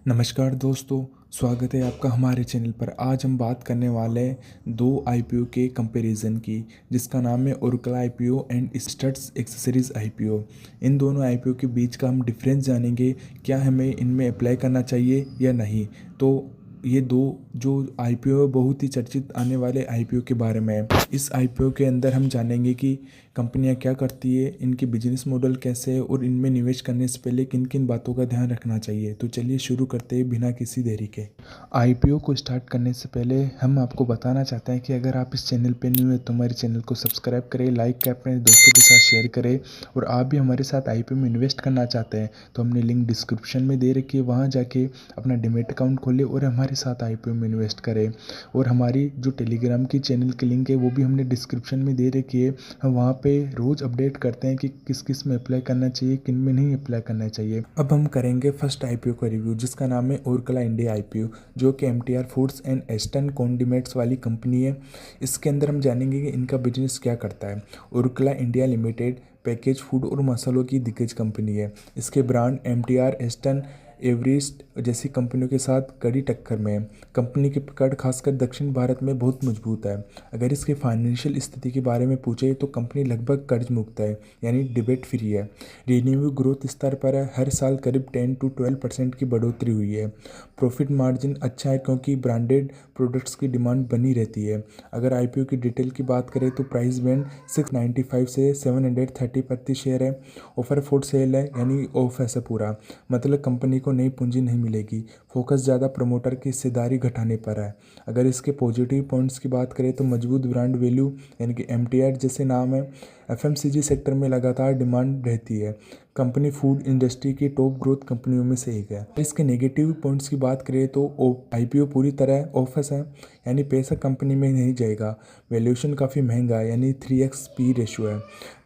नमस्कार दोस्तों, स्वागत है आपका हमारे चैनल पर। आज हम बात करने वाले हैं दो आईपीओ के कंपैरिजन की, जिसका नाम है Oracle IPO and Studds accessories IPO. इन दोनों आईपीओ के बीच का हम डिफरेंस जानेंगे, क्या हमें इनमें अप्लाई करना चाहिए या नहीं। तो ये दो जो आईपीओ है बहुत ही चर्चित आने वाले आईपीओ के बारे में है। इस आईपीओ के अंदर हम जानेंगे कि कंपनियां क्या करती है, इनकी बिजनेस मॉडल कैसे है और इनमें निवेश करने से पहले किन किन बातों का ध्यान रखना चाहिए। तो चलिए शुरू करते हैं बिना किसी देरी के। आईपीओ को स्टार्ट करने से पहले हम आपको बताना चाहते हैं कि अगर आप इस चैनल पर न्यू है तो हमारे चैनल को सब्सक्राइब करें, लाइक करें, अपने दोस्तों के साथ शेयर करें। और आप भी हमारे साथ आईपीओ में इन्वेस्ट करना चाहते हैं तो हमने लिंक डिस्क्रिप्शन में दे रखी है, वहाँ जाके अपना डीमैट अकाउंट खोलें और हमारे साथ आईपीओ में इन्वेस्ट करें। और हमारी जो टेलीग्राम की चैनल की लिंक है वो भी हमने डिस्क्रिप्शन में दे रखी है। हम वहाँ पे रोज़ अपडेट करते हैं कि किस किस में अप्लाई करना चाहिए, किन में नहीं अप्लाई करना चाहिए। अब हम करेंगे फर्स्ट आईपीओ का रिव्यू, जिसका नाम है ओरेकल इंडिया आईपीओ, जो कि MTR foods and eastern condiments वाली कंपनी है। इसके अंदर हम जानेंगे कि इनका बिजनेस क्या करता है। Oracle India limited package food और मसालों की दिग्गज कंपनी है। इसके ब्रांड एमटीआर, ईस्टर्न, एवरेस्ट जैसी कंपनियों के साथ कड़ी टक्कर में है। कंपनी की पकड़ खासकर दक्षिण भारत में बहुत मजबूत है। अगर इसके फाइनेंशियल स्थिति के बारे में पूछे तो कंपनी लगभग कर्ज मुक्त है, यानी डिबेट फ्री है। रिन्यू ग्रोथ स्तर पर है, हर साल करीब 10 to 12% की बढ़ोतरी हुई है। प्रॉफिट मार्जिन अच्छा है क्योंकि ब्रांडेड प्रोडक्ट्स की डिमांड बनी रहती है। अगर आईपीओ की डिटेल की बात करें तो प्राइस बैंड 695 से 730 प्रति शेयर है। ऑफर फॉर सेल है, यानी ऑफ है पूरा, मतलब कंपनी को नई पूंजी नहीं मिलेगी। फोकस ज़्यादा प्रमोटर की हिस्सेदारी घटाने पर है। अगर इसके पॉजिटिव पॉइंट्स की बात करें तो मजबूत ब्रांड वैल्यू, यानी कि एमटीआर जैसे नाम है। एफएमसीजी सेक्टर में लगातार डिमांड रहती है। कंपनी फूड इंडस्ट्री की टॉप ग्रोथ कंपनियों में से एक है। इसके नेगेटिव पॉइंट्स की बात करें तो आईपीओ पूरी तरह ऑफिस है, यानी पैसा कंपनी में नहीं जाएगा। वैल्यूएशन काफ़ी महंगा है, यानी 3x पी रेशियो है।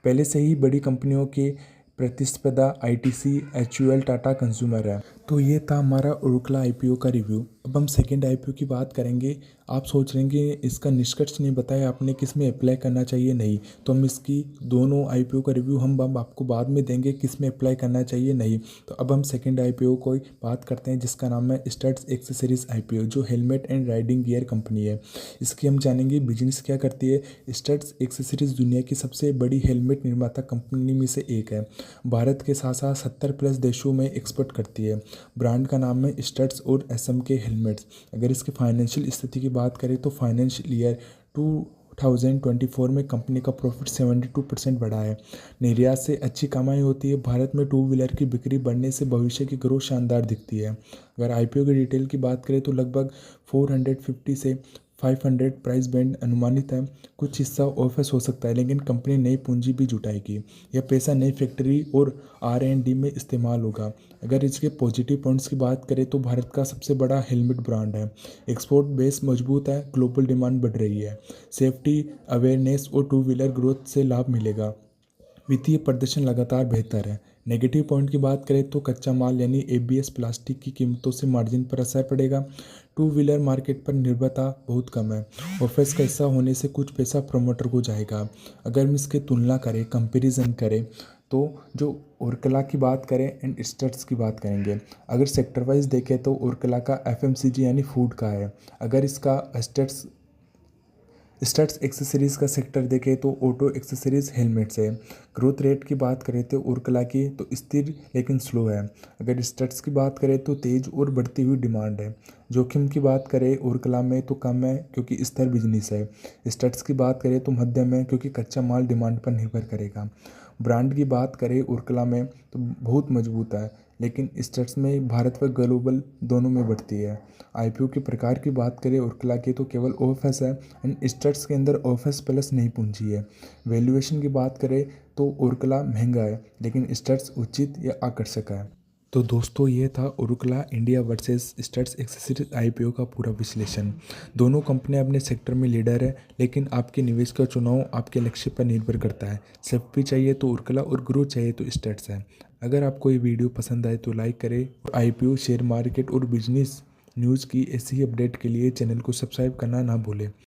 पहले से ही बड़ी कंपनियों के प्रतिस्पर्धा आईटीसी, एचयूएल, टाटा कंज्यूमर है। तो ये था हमारा ओरेकल आईपीओ का रिव्यू। अब हम सेकंड आईपीओ की बात करेंगे। आप सोच रहे हैं कि इसका निष्कर्ष नहीं बताया आपने, किस में अप्लाई करना चाहिए नहीं। तो हम इसकी दोनों आईपीओ का रिव्यू हम आपको बाद में देंगे, किस में अप्लाई करना चाहिए नहीं। तो अब हम सेकंड आईपीओ को बात करते हैं, जिसका नाम है स्टट्स एक्सेसरीज आईपीओ, जो helmet and riding gear company है। इसकी हम जानेंगे बिजनेस क्या करती है। स्टट्स एक्सेसरीज दुनिया की सबसे बड़ी हेलमेट निर्माता कंपनी में से एक है। भारत के साथ साथ 70+ देशों में एक्सपोर्ट करती है। ब्रांड का नाम है स्टट्स और एसएम के हेलमेट्स। अगर इसके फाइनेंशियल स्थिति की बात करें तो फाइनेंशियल ईयर 2024 में कंपनी का प्रॉफिट 72% बढ़ा है। निर्यात से अच्छी कमाई होती है। भारत में टू व्हीलर की बिक्री बढ़ने से भविष्य की ग्रोथ शानदार दिखती है। अगर आईपीओ की डिटेल की बात करें तो लगभग 450 से 500 प्राइस बैंड अनुमानित है। कुछ हिस्सा ऑफिस हो सकता है, लेकिन कंपनी नई पूंजी भी जुटाएगी। यह पैसा नई फैक्ट्री और R&D में इस्तेमाल होगा। अगर इसके पॉजिटिव पॉइंट्स की बात करें तो भारत का सबसे बड़ा हेलमेट ब्रांड है। एक्सपोर्ट बेस मजबूत है, ग्लोबल डिमांड बढ़ रही है। सेफ्टी अवेयरनेस और टू व्हीलर ग्रोथ से लाभ मिलेगा। वित्तीय प्रदर्शन लगातार बेहतर है। नेगेटिव पॉइंट की बात करें तो कच्चा माल यानी एबीएस प्लास्टिक की कीमतों से मार्जिन पर असर पड़ेगा। टू व्हीलर मार्केट पर निर्भरता बहुत कम है। ऑफिस का हिस्सा होने से कुछ पैसा प्रमोटर को जाएगा। अगर हम इसकी तुलना करें, कंपैरिजन करें, तो जो ओरेकल की बात करें एंड स्टट्स की बात करेंगे। अगर सेक्टर वाइज देखें तो ओरेकल का एफएमसीजी यानी फूड का है। अगर इसका स्टट्स एक्सेसरीज़ का सेक्टर देखें तो ऑटो एक्सेसरीज हेलमेट्स है। ग्रोथ रेट की बात करें तो ओरेकल की तो स्थिर लेकिन स्लो है। अगर स्टट्स की बात करें तो तेज और बढ़ती हुई डिमांड है। जोखिम की बात करें ओरेकल में तो कम है, क्योंकि स्थिर बिजनेस है। स्टट्स की बात करें तो मध्यम है, क्योंकि कच्चा माल डिमांड पर निर्भर करेगा। ब्रांड की बात करें ओरेकल में तो बहुत मजबूत है, लेकिन स्टट्स में भारत व ग्लोबल दोनों में बढ़ती है। आईपीओ के प्रकार की बात करें ओरेकल की तो केवल ऑफिस है, एंड स्टट्स के अंदर ऑफिस प्लस नई पूंजी है। वैल्यूएशन की बात करें तो ओरेकल महंगा है, लेकिन स्टट्स उचित या आकर्षक है। तो दोस्तों ये था Oracle India versus Studds accessories IPO का पूरा विश्लेषण। दोनों कंपनियां अपने सेक्टर में लीडर है, लेकिन आपके निवेश का चुनाव आपके लक्ष्य पर निर्भर करता है। सेफ्टी चाहिए तो ओरेकल और ग्रोथ चाहिए तो स्टट्स है। अगर आपको ये वीडियो पसंद आए तो लाइक करें। आईपीओ, शेयर मार्केट और बिजनेस न्यूज़ की ऐसी ही अपडेट के लिए चैनल को सब्सक्राइब करना ना भूलें।